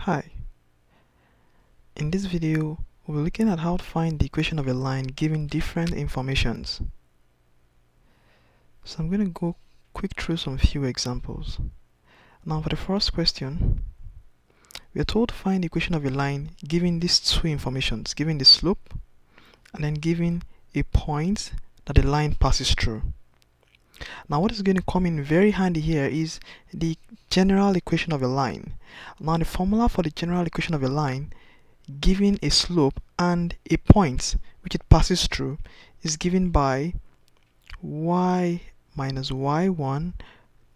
Hi, in this video we'll be looking at how to find the equation of a line given different informations. So I'm going to go quick through some few examples. Now for the first question, we are told to find the equation of a line given these two informations, given the slope and then given a point that the line passes through. Now what is going to come in very handy here is the general equation of a line. Now the formula for the general equation of a line given a slope and a point which it passes through is given by y minus y1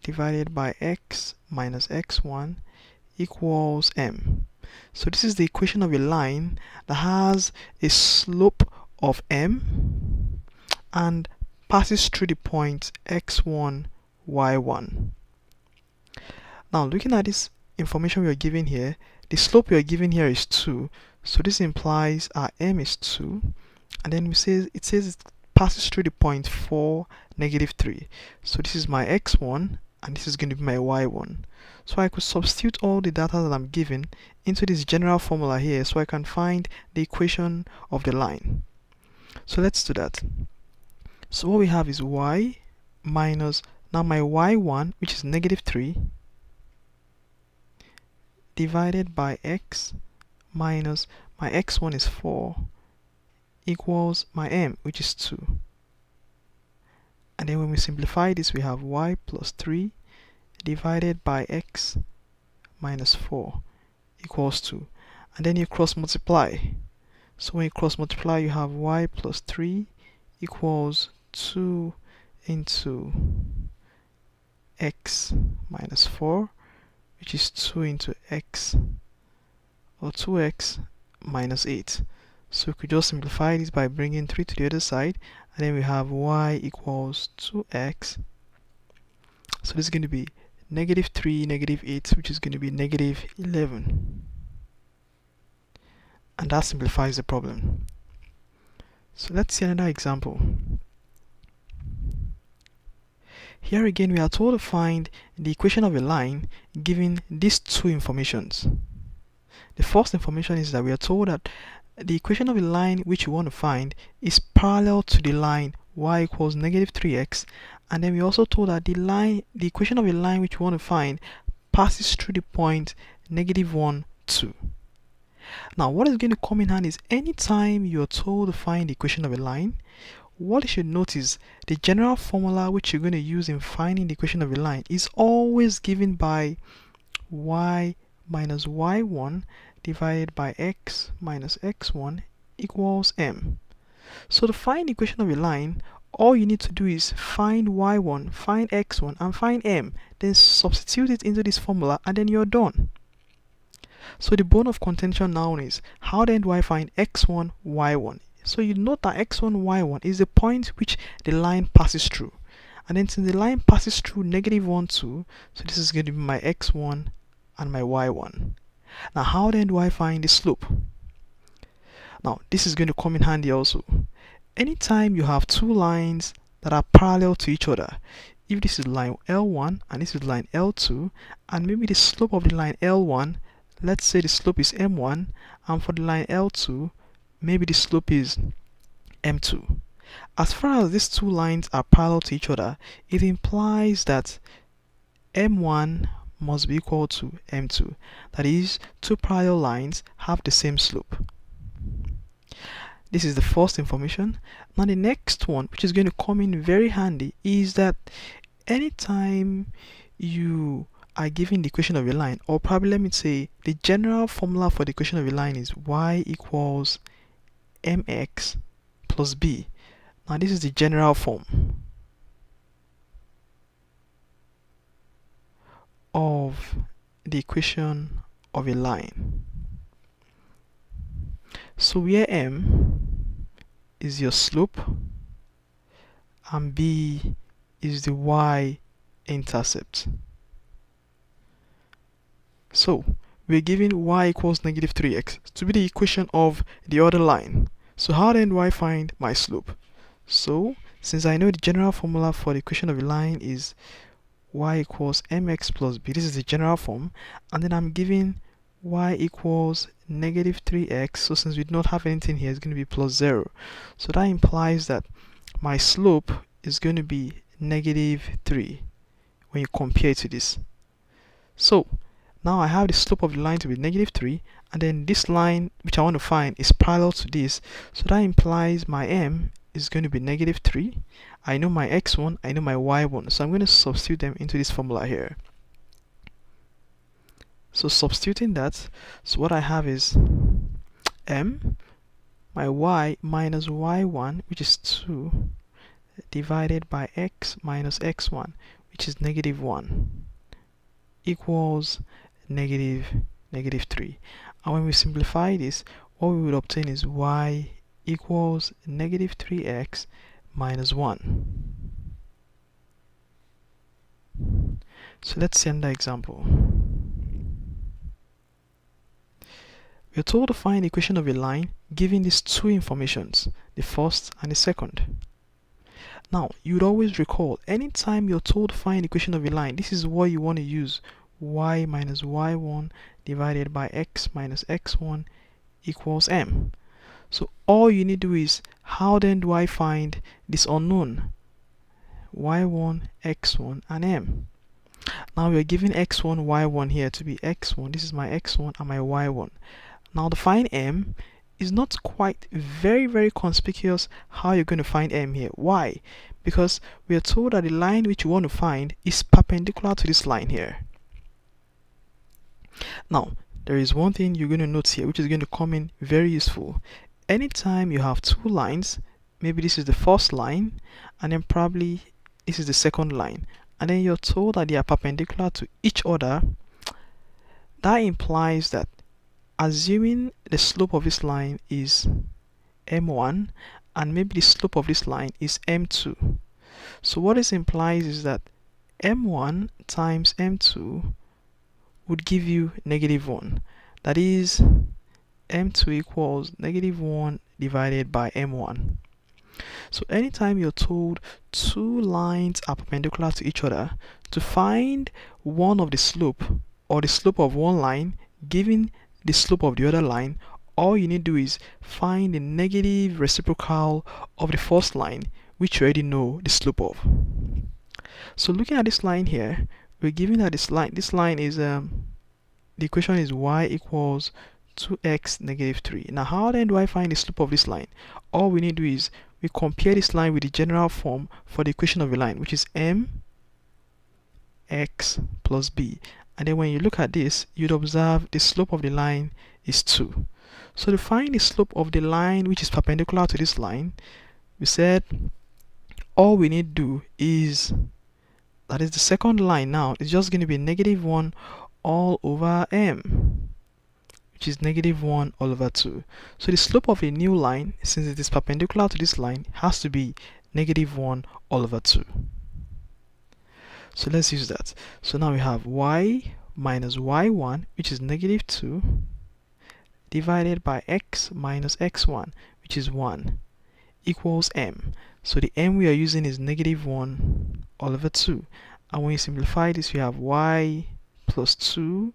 divided by x minus x1 equals m. So this is the equation of a line that has a slope of m and passes through the point x1, y1. Now looking at this information we are given here, the slope we are given here is 2, so this implies our m is 2, and then it says it passes through the point 4, negative 3. So this is my x1 and this is going to be my y1. So I could substitute all the data that I'm given into this general formula here so I can find the equation of the line. So let's do that. So what we have is y minus, now my y1, which is negative 3, divided by x minus my x1 is 4 equals my m, which is 2. And then when we simplify this, we have y plus 3 divided by x minus 4 equals 2. And then you cross multiply. So when you cross multiply, you have y plus 3 equals 2 into x minus 4, which is 2 into x, or 2x minus 8. So we could just simplify this by bringing 3 to the other side, and then we have y equals 2x. So this is going to be negative 3, negative 8, which is going to be negative 11. And that simplifies the problem. So let's see another example. Here again we are told to find the equation of a line given these two informations. The first information is that we are told that the equation of a line which we want to find is parallel to the line y equals negative 3x, and then we also told that the equation of a line which we want to find passes through the point negative 1, 2. Now what is going to come in hand is anytime you are told to find the equation of a line, what you should notice, the general formula which you're going to use in finding the equation of a line is always given by y minus y1 divided by x minus x1 equals m. So to find the equation of a line, all you need to do is find y1, find x1, and find m, then substitute it into this formula, and then you're done. So the bone of contention now is, how then do I find x1, y1? So you note that x1, y1 is the point which the line passes through. And then since the line passes through negative 1, 2, so this is going to be my x1 and my y1. Now how then do I find the slope? Now this is going to come in handy also. Anytime you have two lines that are parallel to each other, if this is line L1 and this is line L2, and maybe the slope of the line L1, let's say the slope is m1, and for the line L2, maybe the slope is m2. As far as these two lines are parallel to each other, it implies that m1 must be equal to m2. That is, two parallel lines have the same slope. This is the first information. Now the next one, which is going to come in very handy, is that anytime you are given the equation of a line, or probably let me say the general formula for the equation of a line is y equals mx plus b. Now this is the general form of the equation of a line. So where m is your slope and b is the y-intercept. So we're given y equals negative 3x to be the equation of the other line. So how then do I find my slope? So since I know the general formula for the equation of a line is y equals mx plus b, this is the general form, and then I'm given y equals negative 3x. So since we do not have anything here, it's going to be plus 0. So that implies that my slope is going to be negative 3 when you compare it to this. So now I have the slope of the line to be negative 3, and then this line which I want to find is parallel to this. So that implies my m is going to be negative 3. I know my x1, I know my y1. So I'm going to substitute them into this formula here. So substituting that, so what I have is m, my y minus y1, which is 2, divided by x minus x1, which is negative 1, equals negative 3. And when we simplify this, what we would obtain is y equals negative 3x minus 1. So let's see another example. We are told to find the equation of a line given these two informations, the first and the second. Now, you would always recall, anytime you're told to find the equation of a line, this is what you want to use. Y minus y1 divided by x minus x1 equals m. So all you need to do is, how then do I find this unknown? Y1, x1, and m. Now we are given x1, y1 here to be x1. This is my x1 and my y1. Now to find m is not quite very conspicuous how you're going to find m here. Why? Because we are told that the line which you want to find is perpendicular to this line here. Now, there is one thing you're going to note here which is going to come in very useful. Anytime you have two lines, maybe this is the first line and then probably this is the second line, and then you're told that they are perpendicular to each other, that implies that assuming the slope of this line is m1 and maybe the slope of this line is m2. So what this implies is that m1 times m2 would give you negative 1. That is, m2 equals negative 1 divided by m1. So anytime you're told two lines are perpendicular to each other, to find one of the slope or the slope of one line given the slope of the other line, all you need to do is find the negative reciprocal of the first line, which you already know the slope of. So looking at this line here, we're given that this line is the equation is y equals 2x negative 3. Now how then do I find the slope of this line? All we need to do is we compare this line with the general form for the equation of a line, which is m x plus b. And then when you look at this, you'd observe the slope of the line is 2. So to find the slope of the line which is perpendicular to this line, we said all we need to do is, that is the second line now, is just going to be negative 1 all over m, which is negative 1 all over 2. So the slope of a new line, since it is perpendicular to this line, has to be negative 1 all over 2. So let's use that. So now we have y minus y1, which is negative 2, divided by x minus x1, which is 1, equals m. So the m we are using is negative 1 all over 2. And when you simplify this, you have y plus 2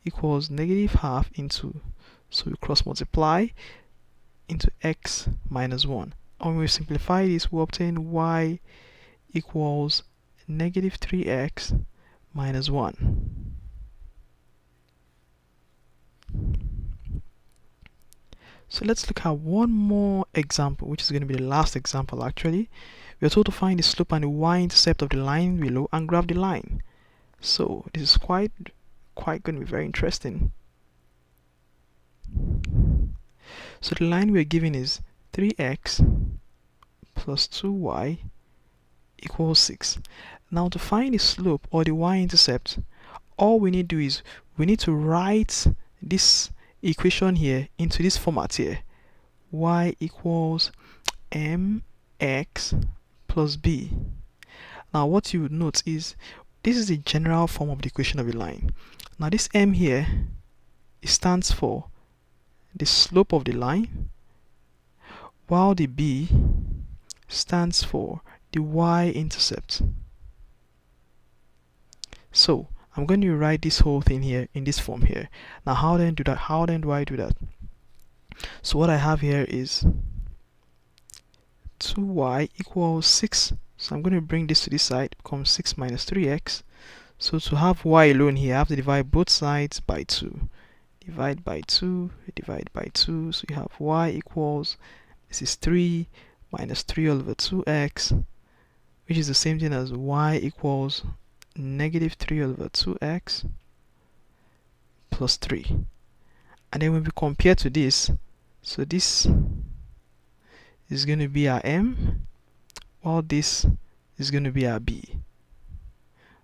equals negative half into, so we cross multiply, into x minus 1. And when we simplify this, we obtain y equals negative 3x minus 1. So let's look at one more example, which is going to be the last example actually. We are told to find the slope and the y-intercept of the line below and graph the line. So this is quite going to be very interesting. So the line we're given is 3x plus 2y equals 6. Now to find the slope or the y-intercept, all we need to do is we need to write this equation here into this format here. Y equals mx plus b. Now what you would note is this is the general form of the equation of a line. Now this m here, it stands for the slope of the line, while the b stands for the y-intercept. So I'm going to write this whole thing here in this form here. Now how then do I do that? So what I have here is 2y equals 6. So I'm going to bring this to this side, it becomes 6 minus 3x. So to have y alone here, I have to divide both sides by 2. Divide by 2, divide by 2. So you have y equals, this is 3 minus 3 all over 2x, which is the same thing as y equals negative 3 all over 2x plus 3. And then when we compare to this, so this is going to be our m, while this is going to be our b.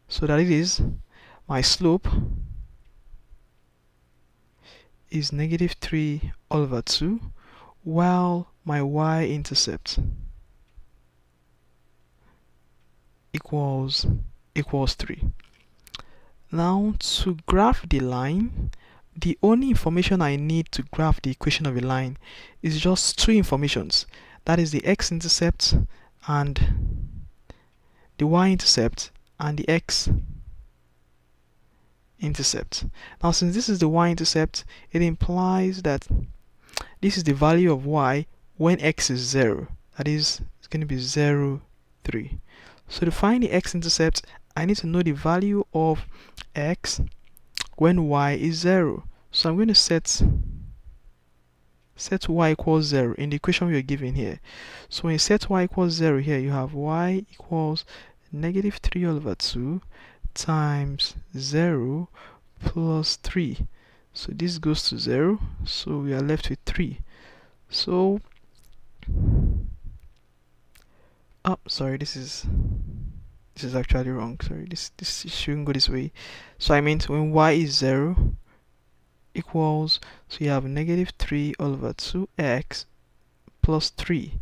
So that it is, my slope is negative 3 all over 2, while my y-intercept equals 3. Now to graph the line, the only information I need to graph the equation of a line is just two informations. That is the x-intercept and the y-intercept and the x-intercept. Now since this is the y-intercept, it implies that this is the value of y when x is 0. That is, it's going to be 0, 3. So to find the x-intercept, I need to know the value of x when y is 0. So I'm going to set y equals 0 in the equation we are given here. So when you set y equals 0 here, you have y equals negative 3 all over 2 times 0 plus 3. So this goes to 0, so we are left with 3. So sorry, this is actually wrong. Sorry, this shouldn't go this way. So I meant when y is 0 equals, so you have negative 3 all over 2x plus 3.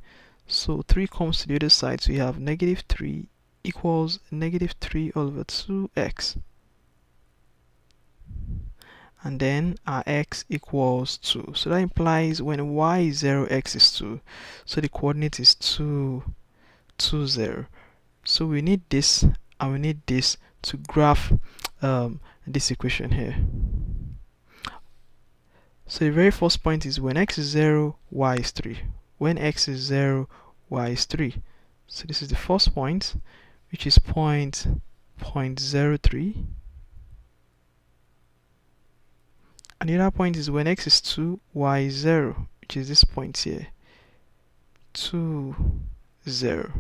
So 3 comes to the other side, so you have negative 3 equals negative 3 all over 2x. And then our x equals 2. So that implies when y is 0, x is 2. So the coordinate is 2, 2, 0. So we need this and we need this to graph this equation here. So the very first point is when x is 0, y is 3. When x is 0, y is 3. So this is the first point, which is point 0.03. And the other point is when x is 2, y is 0, which is this point here, 2, 0.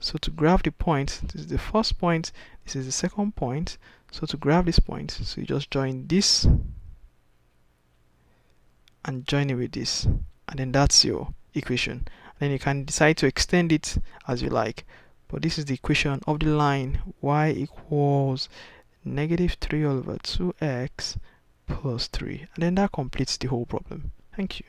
So to graph the point, this is the first point, this is the second point. So to graph this point, so you just join this and join it with this, and then that's your equation. And then you can decide to extend it as you like. But this is the equation of the line y equals negative 3 all over 2x plus 3. And then that completes the whole problem. Thank you.